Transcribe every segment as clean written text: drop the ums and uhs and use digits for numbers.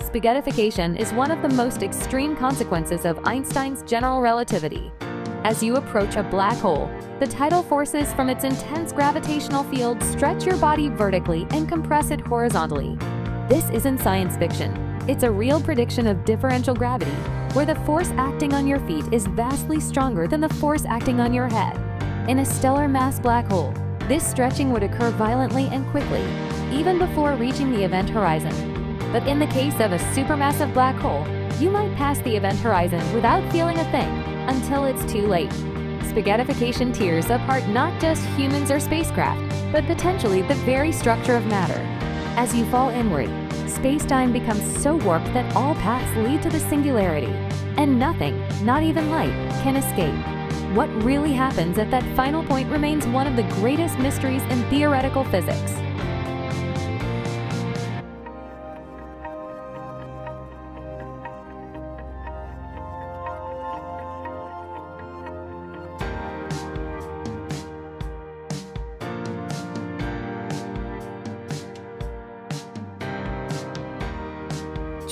spaghettification is one of the most extreme consequences of Einstein's general relativity. As you approach a black hole, the tidal forces from its intense gravitational field stretch your body vertically and compress it horizontally. This isn't science fiction. It's a real prediction of differential gravity, where the force acting on your feet is vastly stronger than the force acting on your head. In a stellar mass black hole, this stretching would occur violently and quickly, even before reaching the event horizon. But in the case of a supermassive black hole, you might pass the event horizon without feeling a thing until it's too late. Spaghettification tears apart not just humans or spacecraft, but potentially the very structure of matter. As you fall inward, space-time becomes so warped that all paths lead to the singularity, and nothing, not even light, can escape. What really happens at that final point remains one of the greatest mysteries in theoretical physics.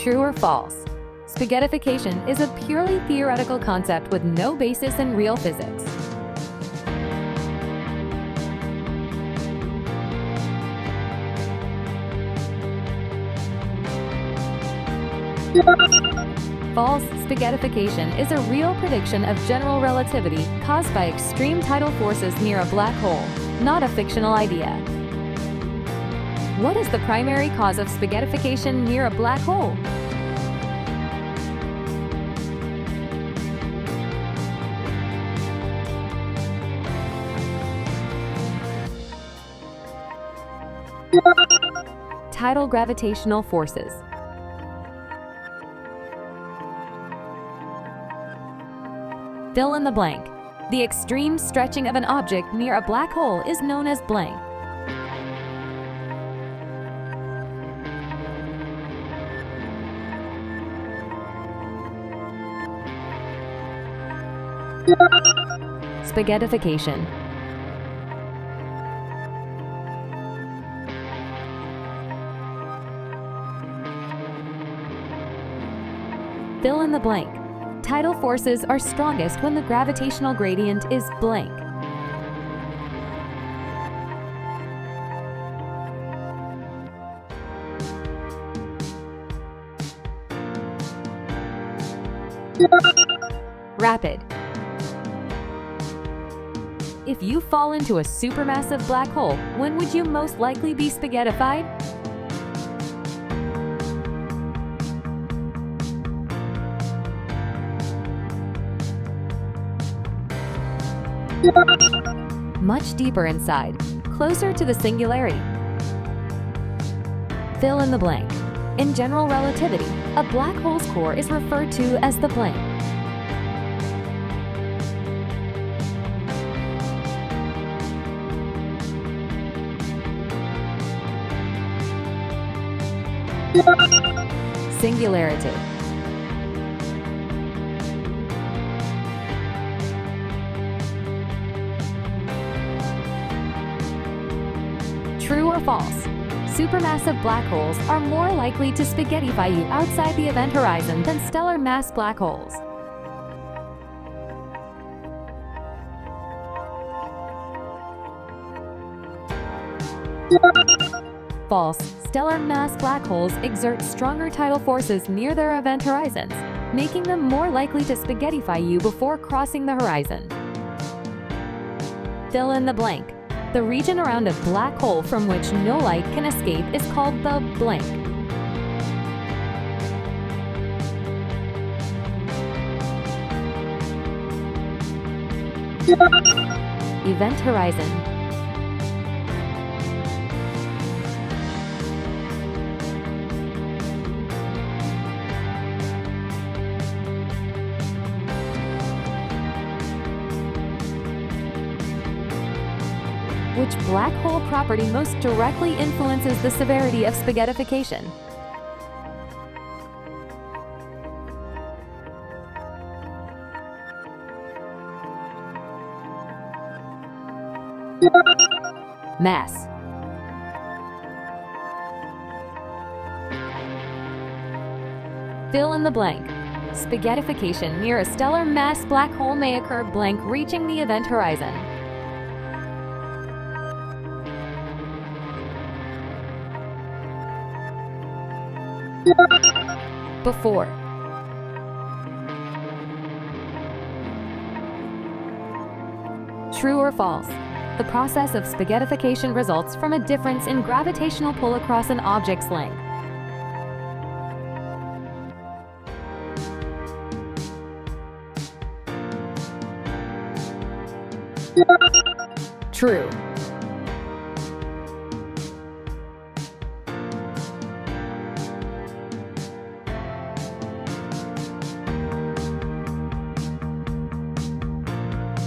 True or false? Spaghettification is a purely theoretical concept with no basis in real physics. False. Spaghettification is a real prediction of general relativity caused by extreme tidal forces near a black hole, not a fictional idea. What is the primary cause of spaghettification near a black hole? Tidal gravitational forces. Fill in the blank. The extreme stretching of an object near a black hole is known as blank. Spaghettification. Fill in the blank. Tidal forces are strongest when the gravitational gradient is blank. Rapid. If you fall into a supermassive black hole, when would you most likely be spaghettified? Much deeper inside, closer to the singularity. Fill in the blank. In general relativity, a black hole's core is referred to as the blank. Singularity. True or false? Supermassive black holes are more likely to spaghettify you outside the event horizon than stellar mass black holes. False. Stellar mass black holes exert stronger tidal forces near their event horizons, making them more likely to spaghettify you before crossing the horizon. Fill in the blank. The region around a black hole from which no light can escape is called the blank. Event horizon. Which black hole property most directly influences the severity of spaghettification? Mass. Fill in the blank. Spaghettification near a stellar mass black hole may occur blank reaching the event horizon. Before. True or false? The process of spaghettification results from a difference in gravitational pull across an object's length. True.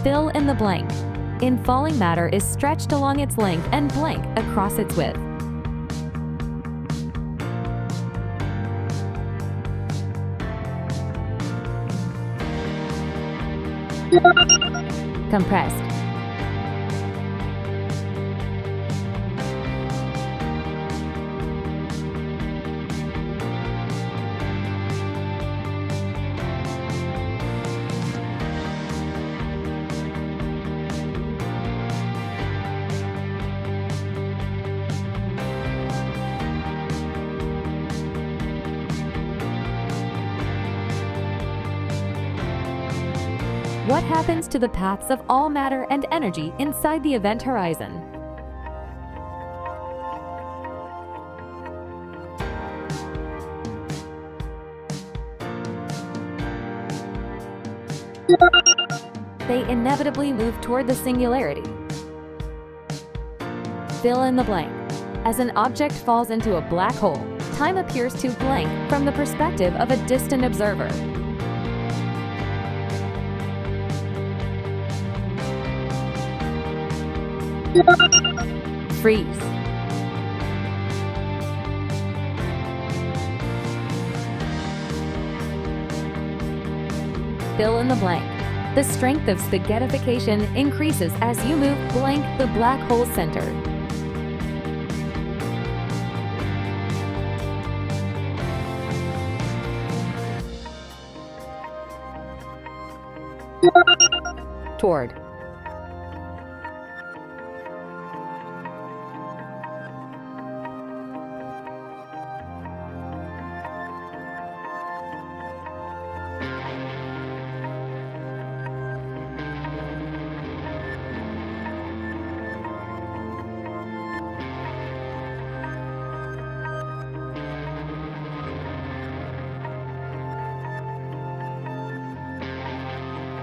Fill in the blank. In falling matter is stretched along its length and blank across its width. Compressed. What happens to the paths of all matter and energy inside the event horizon? They inevitably move toward the singularity. Fill in the blank. As an object falls into a black hole, time appears to blank from the perspective of a distant observer. Freeze. Fill in the blank. The strength of spaghettification increases as you move blank the black hole center. Toward.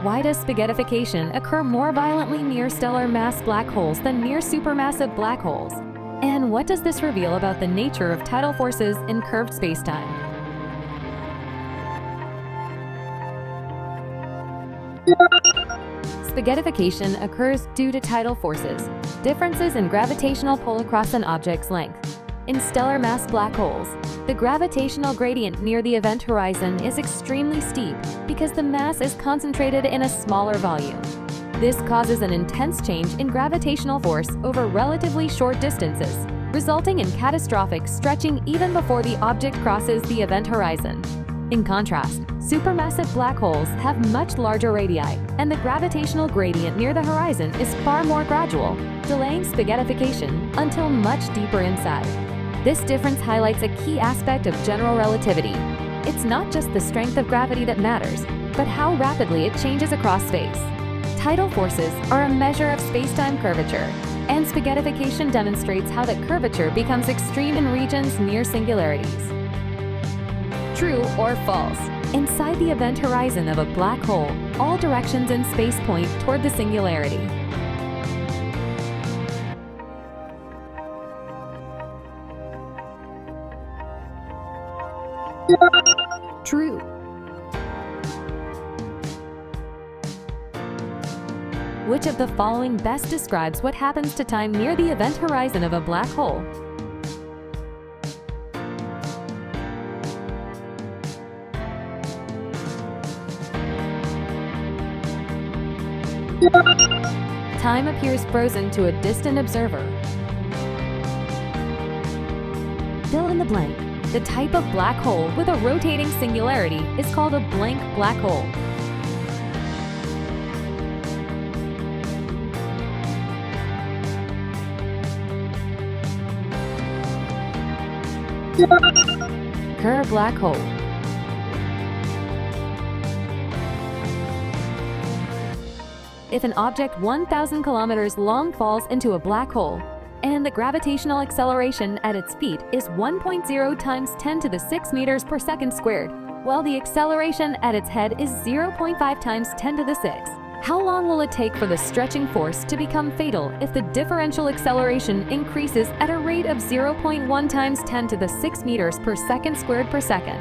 Why does spaghettification occur more violently near stellar mass black holes than near supermassive black holes? And what does this reveal about the nature of tidal forces in curved spacetime? Spaghettification occurs due to tidal forces, differences in gravitational pull across an object's length. In stellar mass black holes, the gravitational gradient near the event horizon is extremely steep because the mass is concentrated in a smaller volume. This causes an intense change in gravitational force over relatively short distances, resulting in catastrophic stretching even before the object crosses the event horizon. In contrast, supermassive black holes have much larger radii, and the gravitational gradient near the horizon is far more gradual, delaying spaghettification until much deeper inside. This difference highlights a key aspect of general relativity. It's not just the strength of gravity that matters, but how rapidly it changes across space. Tidal forces are a measure of spacetime curvature, and spaghettification demonstrates how that curvature becomes extreme in regions near singularities. True or false? Inside the event horizon of a black hole, all directions in space point toward the singularity. True. Which of the following best describes what happens to time near the event horizon of a black hole? Time appears frozen to a distant observer. Fill in the blank. The type of black hole with a rotating singularity is called a blank black hole. Kerr black hole. If an object 1,000 kilometers long falls into a black hole, and the gravitational acceleration at its feet is 1.0 times 10 to the 6 meters per second squared, while the acceleration at its head is 0.5 times 10 to the 6. How long will it take for the stretching force to become fatal if the differential acceleration increases at a rate of 0.1 times 10 to the 6 meters per second squared per second?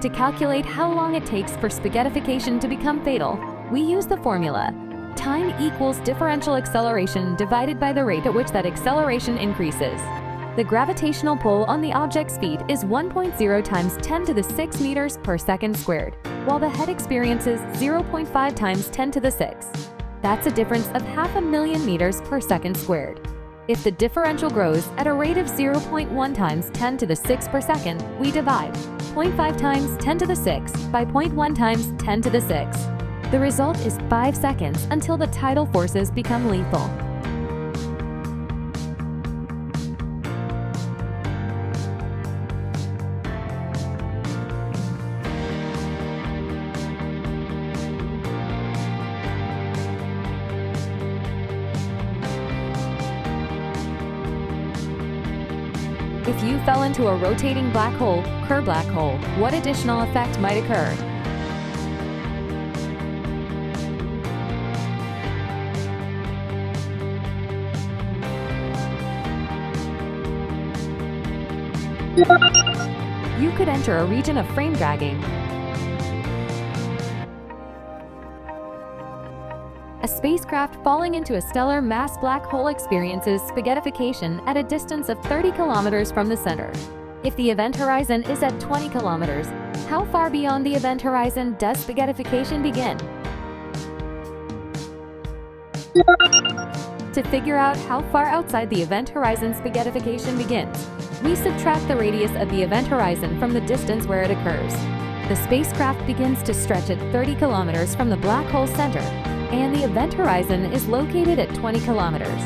To calculate how long it takes for spaghettification to become fatal, we use the formula: time equals differential acceleration divided by the rate at which that acceleration increases. The gravitational pull on the object's feet is 1.0 times 10 to the 6 meters per second squared, while the head experiences 0.5 times 10 to the 6. That's a difference of 500,000 meters per second squared. If the differential grows at a rate of 0.1 times 10 to the 6 per second, we divide 0.5 times 10 to the 6 by 0.1 times 10 to the 6. The result is 5 seconds until the tidal forces become lethal. If you fell into a rotating black hole, Kerr black hole, what additional effect might occur? You could enter a region of frame dragging. A spacecraft falling into a stellar mass black hole experiences spaghettification at a distance of 30 kilometers from the center. If the event horizon is at 20 kilometers, how far beyond the event horizon does spaghettification begin? To figure out how far outside the event horizon spaghettification begins, we subtract the radius of the event horizon from the distance where it occurs. The spacecraft begins to stretch at 30 kilometers from the black hole center, and the event horizon is located at 20 kilometers.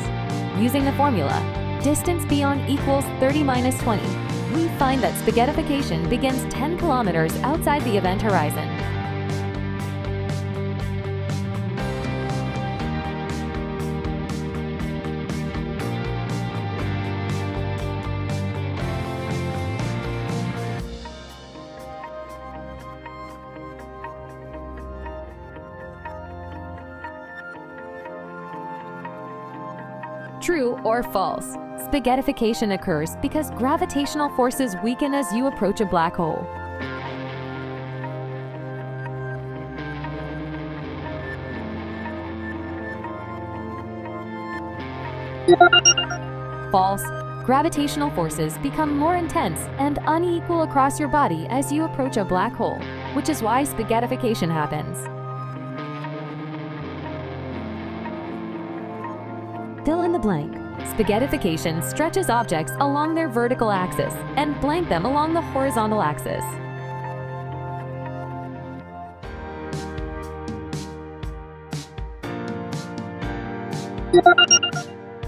Using the formula, distance beyond equals 30 minus 20, we find that spaghettification begins 10 kilometers outside the event horizon. True or false? Spaghettification occurs because gravitational forces weaken as you approach a black hole. False. Gravitational forces become more intense and unequal across your body as you approach a black hole, which is why spaghettification happens. Fill in the blank. Spaghettification stretches objects along their vertical axis and blank them along the horizontal axis.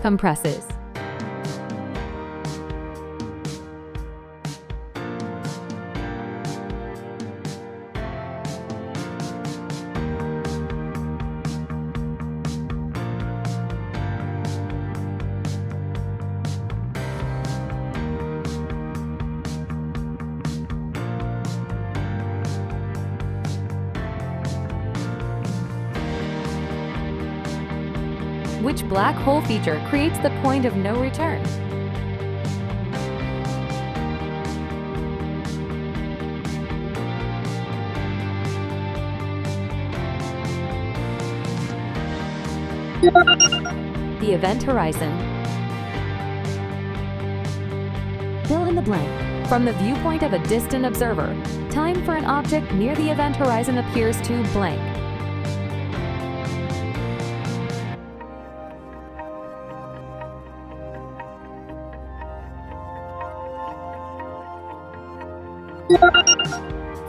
Compresses. Which black hole feature creates the point of no return? The event horizon. Fill in the blank. From the viewpoint of a distant observer, time for an object near the event horizon appears to blank.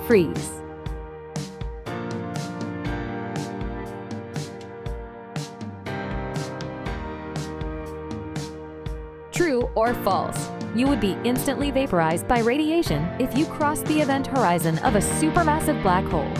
Freeze. True or false? You would be instantly vaporized by radiation if you crossed the event horizon of a supermassive black hole.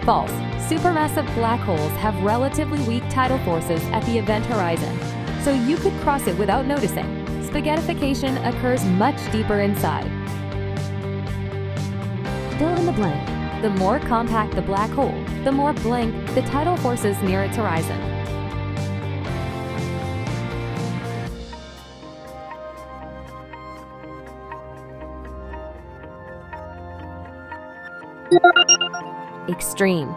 False. Supermassive black holes have relatively weak tidal forces at the event horizon, so you could cross it without noticing. Spaghettification occurs much deeper inside. Fill in the blank. The more compact the black hole, the more blank the tidal forces near its horizon. Extreme.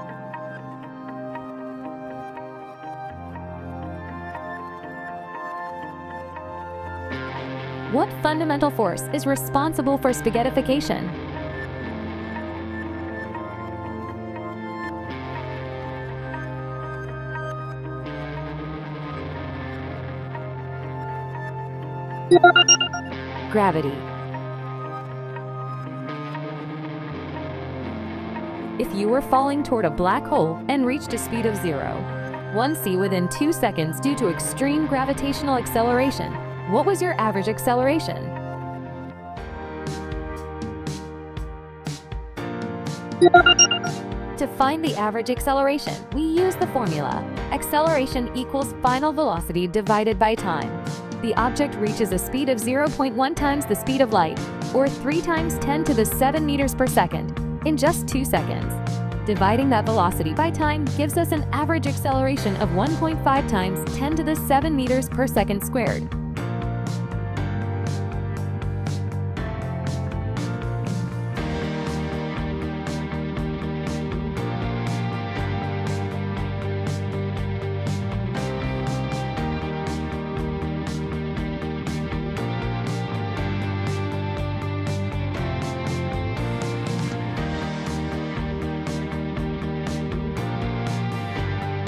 What fundamental force is responsible for spaghettification? Gravity. If you were falling toward a black hole and reached a speed of 1c within 2 seconds due to extreme gravitational acceleration, what was your average acceleration? To find the average acceleration, we use the formula: acceleration equals final velocity divided by time. The object reaches a speed of 0.1 times the speed of light, or 3 times 10 to the 7 meters per second, in just 2 seconds. Dividing that velocity by time gives us an average acceleration of 1.5 times 10 to the 7 meters per second squared.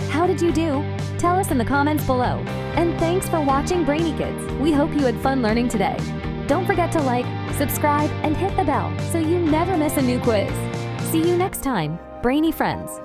How did you do? Tell us in the comments below. And thanks for watching BrainyKidz. We hope you had fun learning today. Don't forget to like, subscribe, and hit the bell so you never miss a new quiz. See you next time, Brainy friends.